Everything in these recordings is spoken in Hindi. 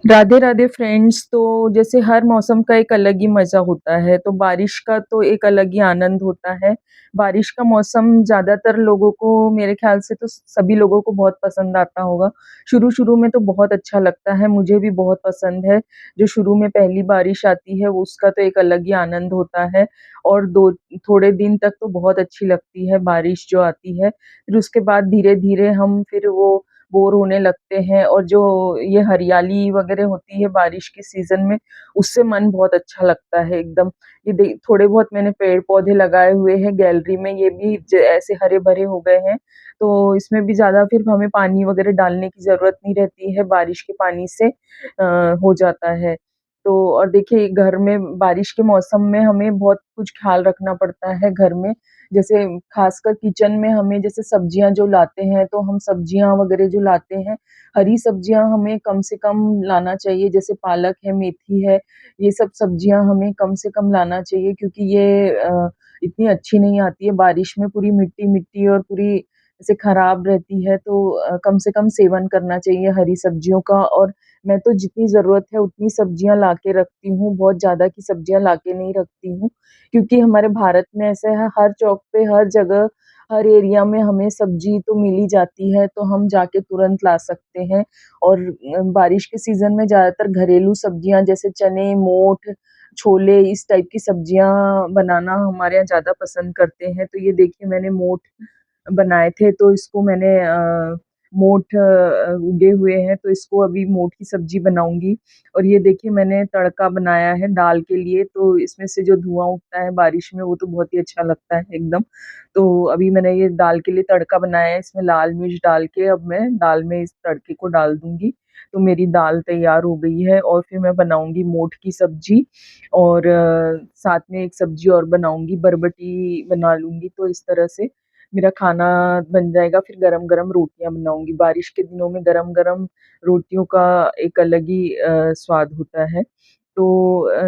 राधे राधे फ्रेंड्स। तो जैसे हर मौसम का एक अलग ही मज़ा होता है, तो बारिश का तो एक अलग ही आनंद होता है। बारिश का मौसम ज़्यादातर लोगों को मेरे ख़्याल से तो सभी लोगों को बहुत पसंद आता होगा। शुरू-शुरू में तो बहुत अच्छा लगता है, मुझे भी बहुत पसंद है। जो शुरू में पहली बारिश आती है, वो उसका तो एक अलग ही आनंद होता है और दो थोड़े दिन तक तो बहुत अच्छी लगती है बारिश जो आती है। फिर उसके बाद धीरे-धीरे हम फिर वो बोर होने लगते हैं और जो ये हरियाली वगैरह होती है बारिश के सीज़न में, उससे मन बहुत अच्छा लगता है एकदम। ये दे थोड़े बहुत मैंने पेड़-पौधे लगाए हुए हैं गैलरी में, ये भी ज ऐसे हरे-भरे हो गए हैं, तो इसमें भी ज़्यादा फिर हमें पानी वगैरह डालने की ज़रूरत नहीं रहती है, बारिश के पानी से हो जाता है। तो और देखिए घर में बारिश के मौसम में हमें बहुत कुछ ख़्याल रखना पड़ता है घर में, जैसे ख़ासकर किचन में हमें जैसे सब्जियाँ जो लाते हैं, तो हम सब्जियाँ वग़ैरह जो लाते हैं, हरी सब्जियाँ हमें कम से कम लाना चाहिए, जैसे पालक है, मेथी है, ये सब सब्जियाँ हमें कम से कम लाना चाहिए क्योंकि ये इतनी अच्छी नहीं आती है, बारिश में पूरी मिट्टी-मिट्टी और पूरी ऐसे खराब रहती है, तो कम से कम सेवन करना चाहिए हरी सब्जियों का और मैं तो जितनी ज़रूरत है उतनी सब्जियाँ ला के रखती हूँ, बहुत ज़्यादा की सब्जियाँ ला के नहीं रखती हूँ। क्योंकि हमारे भारत में ऐसा है हर चौक पे, हर जगह, हर एरिया में हमें सब्ज़ी तो मिल ही जाती है, तो हम जाके तुरंत ला सकते हैं और बारिश के सीज़न में ज़्यादातर घरेलू सब्जियाँ जैसे चने, मोठ, छोले इस टाइप की सब्जियाँ बनाना हमारे यहाँ ज़्यादा पसंद करते हैं। तो ये देखिए मैंने मोठ बनाए थे, तो इसको मैंने मोठ उगे हुए हैं, तो इसको अभी मोठ की सब्ज़ी बनाऊँगी और ये देखिए मैंने तड़का बनाया है दाल के लिए, तो इसमें से जो धुआँ उठता है बारिश में वो तो बहुत ही अच्छा लगता है एकदम। तो अभी मैंने ये दाल के लिए तड़का बनाया है, इसमें लाल मिर्च डाल के अब मैं दाल में इस तड़के को डाल दूँगी, तो मेरी दाल तैयार हो गई है और फिर मैं बनाऊँगी मोठ की सब्ज़ी और साथ में एक सब्ज़ी और बनाऊँगी, बरबटी बना लूँगी, तो इस तरह से मेरा खाना बन जाएगा, फिर गरम-गरम रोटियाँ बनाऊँगी। बारिश के दिनों में गरम-गरम रोटियों का एक अलग ही स्वाद होता है। तो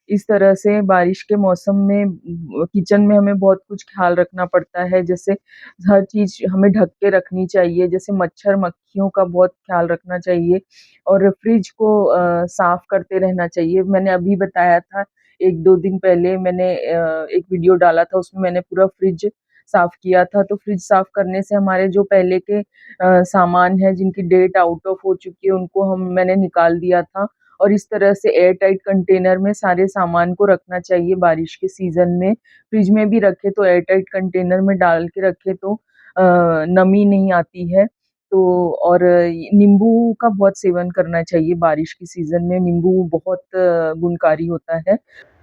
इस तरह से बारिश के मौसम में किचन में हमें बहुत कुछ ख़्याल रखना पड़ता है, जैसे हर चीज़ हमें ढक के रखनी चाहिए, जैसे मच्छर-मक्खियों का बहुत ख़्याल रखना चाहिए और फ्रिज को साफ़ करते रहना चाहिए। मैंने अभी बताया था 1-2 दिन पहले मैंने एक वीडियो डाला था, उसमें मैंने पूरा फ्रिज साफ़ किया था, तो फ्रिज साफ़ करने से हमारे जो पहले के सामान हैं जिनकी डेट आउट ऑफ हो चुकी है उनको मैंने निकाल दिया था और इस तरह से एयर टाइट कंटेनर में सारे सामान को रखना चाहिए बारिश के सीज़न में। फ्रिज में भी रखें तो एयर टाइट कंटेनर में डाल के रखें तो नमी नहीं आती है। तो और नींबू का बहुत सेवन करना चाहिए बारिश के सीज़न में, नींबू बहुत गुणकारी होता है।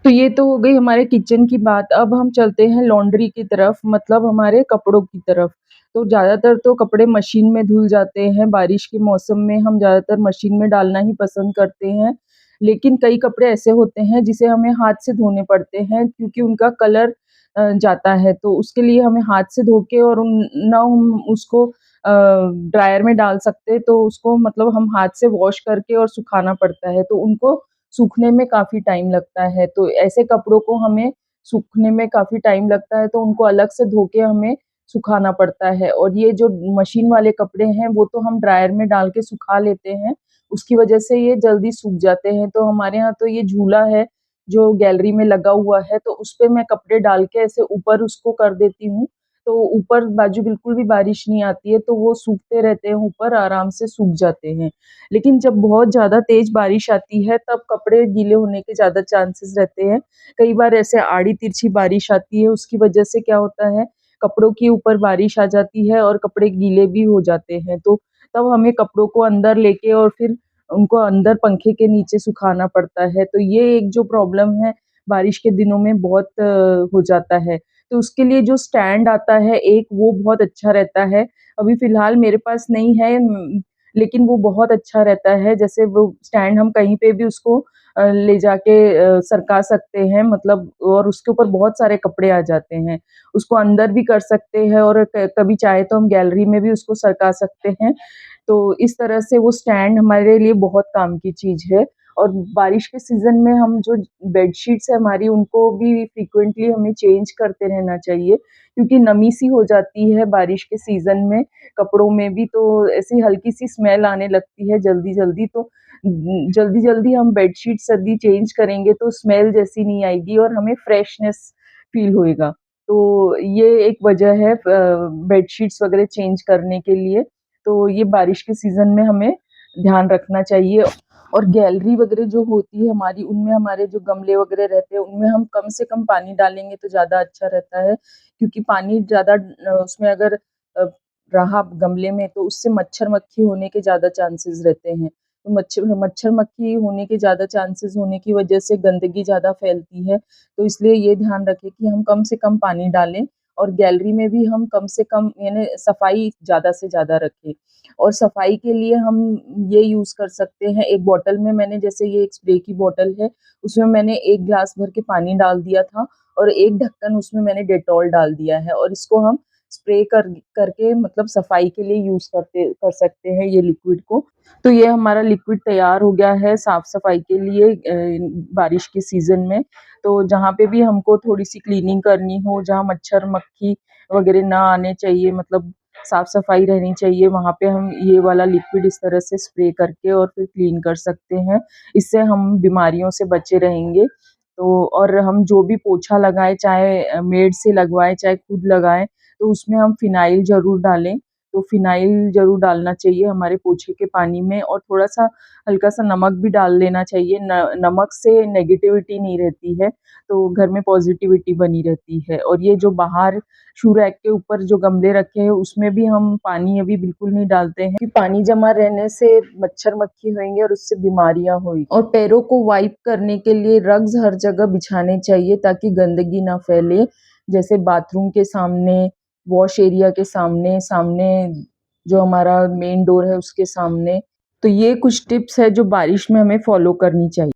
तो ये तो हो गई हमारे किचन की बात, अब हम चलते हैं लॉन्ड्री की तरफ मतलब हमारे कपड़ों की तरफ। तो ज़्यादातर तो कपड़े मशीन में धुल जाते हैं, बारिश के मौसम में हम ज़्यादातर मशीन में डालना ही पसंद करते हैं। लेकिन कई कपड़े ऐसे होते हैं जिसे हमें हाथ से धोने पड़ते हैं क्योंकि उनका कलर जाता है, तो उसके लिए हमें हाथ से धो के और ना हम उसको ड्रायर में डाल सकते, तो उसको मतलब हम हाथ से वॉश करके और सुखाना पड़ता है, तो उनको सूखने में काफ़ी टाइम लगता है। तो ऐसे कपड़ों को हमें सूखने में काफ़ी टाइम लगता है, तो उनको अलग से धो के हमें सुखाना पड़ता है और ये जो मशीन वाले कपड़े हैं, वो तो हम ड्रायर में डाल के सुखा लेते हैं, उसकी वजह से ये जल्दी सूख जाते हैं। तो हमारे यहाँ तो ये झूला है, जो गैलरी में लगा हुआ है, तो उसपे मैं कपड़े डाल के ऐसे ऊपर उसको कर देती हूँ, तो ऊपर बाजू बिल्कुल भी बारिश नहीं आती है, तो वो सूखते रहते हैं ऊपर, आराम से सूख जाते हैं। लेकिन जब बहुत ज़्यादा तेज़ बारिश आती है, तब कपड़े गीले होने के ज़्यादा चांसेस रहते हैं। कई बार ऐसे आड़ी-तिरछी बारिश आती है, उसकी वजह से क्या होता है, कपड़ों के ऊपर बारिश आ जाती है और कपड़े गीले भी हो जाते हैं। तो तब हमें कपड़ों को अंदर लेके और फिर उनको अंदर पंखे के नीचे सुखाना पड़ता है। तो ये एक जो प्रॉब्लम है, बारिश के दिनों में बहुत हो जाता है। तो उसके लिए जो स्टैंड आता है एक, वो बहुत अच्छा रहता है। अभी फ़िलहाल मेरे पास नहीं है लेकिन वो बहुत अच्छा रहता है, जैसे वो स्टैंड हम कहीं पे भी उसको ले जाके सरका सकते हैं मतलब और उसके ऊपर बहुत सारे कपड़े आ जाते हैं। उसको अंदर भी कर सकते हैं और कभी चाहे तो हम गैलरी में भी उसको सरका सकते हैं। तो इस तरह से वो स्टैंड हमारे लिए बहुत काम की चीज़ है और बारिश के सीज़न में हम जो बेडशीट्स है हमारी उनको भी फ्रीक्वेंटली हमें चेंज करते रहना चाहिए, क्योंकि नमी-सी हो जाती है बारिश के सीज़न में कपड़ों में भी, तो ऐसी हल्की-सी स्मेल आने लगती है जल्दी-जल्दी, तो जल्दी-जल्दी हम बेडशीट्स यदि चेंज करेंगे तो स्मेल जैसी नहीं आएगी और हमें फ्रेशनेस फ़ील होएगा। तो ये एक वजह है बेडशीट्स वग़ैरह चेंज करने के लिए, तो ये बारिश के सीज़न में हमें ध्यान रखना चाहिए। और गैलरी वग़ैरह जो होती है हमारी, उनमें हमारे जो गमले वग़ैरह रहते हैं, उनमें हम कम से कम पानी डालेंगे तो ज़्यादा अच्छा रहता है, क्योंकि पानी ज़्यादा उसमें अगर अ, रहा गमले में तो उससे मच्छर-मक्खी होने के ज़्यादा चांसेस रहते हैं। तो मच्छर-मक्खी होने के ज़्यादा चांसेस होने की वजह से गंदगी ज़्यादा फैलती है, तो इसलिए ये ध्यान रखें कि हम कम से कम पानी डालें और गैलरी में भी हम कम से कम यानी सफाई ज़्यादा से ज़्यादा रखें। और सफाई के लिए हम ये यूज़ कर सकते हैं, एक बॉटल में मैंने, जैसे ये एक स्प्रे की बॉटल है, उसमें मैंने 1 ग्लास भर के पानी डाल दिया था और 1 ढक्कन उसमें मैंने डेटॉल डाल दिया है और इसको हम स्प्रे करके मतलब सफाई के लिए यूज़ कर सकते हैं ये लिक्विड को। तो ये हमारा लिक्विड तैयार हो गया है साफ-सफाई के लिए बारिश के सीज़न में। तो जहाँ पे भी हमको थोड़ी-सी क्लीनिंग करनी हो, जहाँ मच्छर-मक्खी वगैरह ना आने चाहिए, मतलब साफ-सफाई रहनी चाहिए, वहाँ पे हम ये वाला लिक्विड इस तरह से स्प्रे करके और फिर क्लीन कर सकते हैं। इससे हम बीमारियों से बचे रहेंगे। तो और हम जो भी पोछा लगाएँ, चाहे मेड से लगवाएँ, चाहे खुद लगाएँ, तो उसमें हम फ़िनाइल ज़रूर डालें। तो फ़िनाइल ज़रूर डालना चाहिए हमारे पोछे के पानी में और थोड़ा-सा हल्का-सा नमक भी डाल लेना चाहिए। न नमक से नेगेटिविटी नहीं रहती है, तो घर में पॉज़िटिविटी बनी रहती है। और ये जो बाहर शू रैक के ऊपर जो गमले रखे हैं, उसमें भी हम पानी अभी बिल्कुल नहीं डालते हैं, कि पानी जमा रहने से मच्छर-मक्खी होंगे और उससे बीमारियाँ होई। और पैरों को वाइप करने के लिए रग्स हर जगह बिछाने चाहिए ताकि गंदगी ना फैले, जैसे बाथरूम के सामने, वॉश एरिया के सामने, सामने जो हमारा मेन डोर है उसके सामने। तो ये कुछ टिप्स है जो बारिश में हमें फ़ॉलो करनी चाहिए।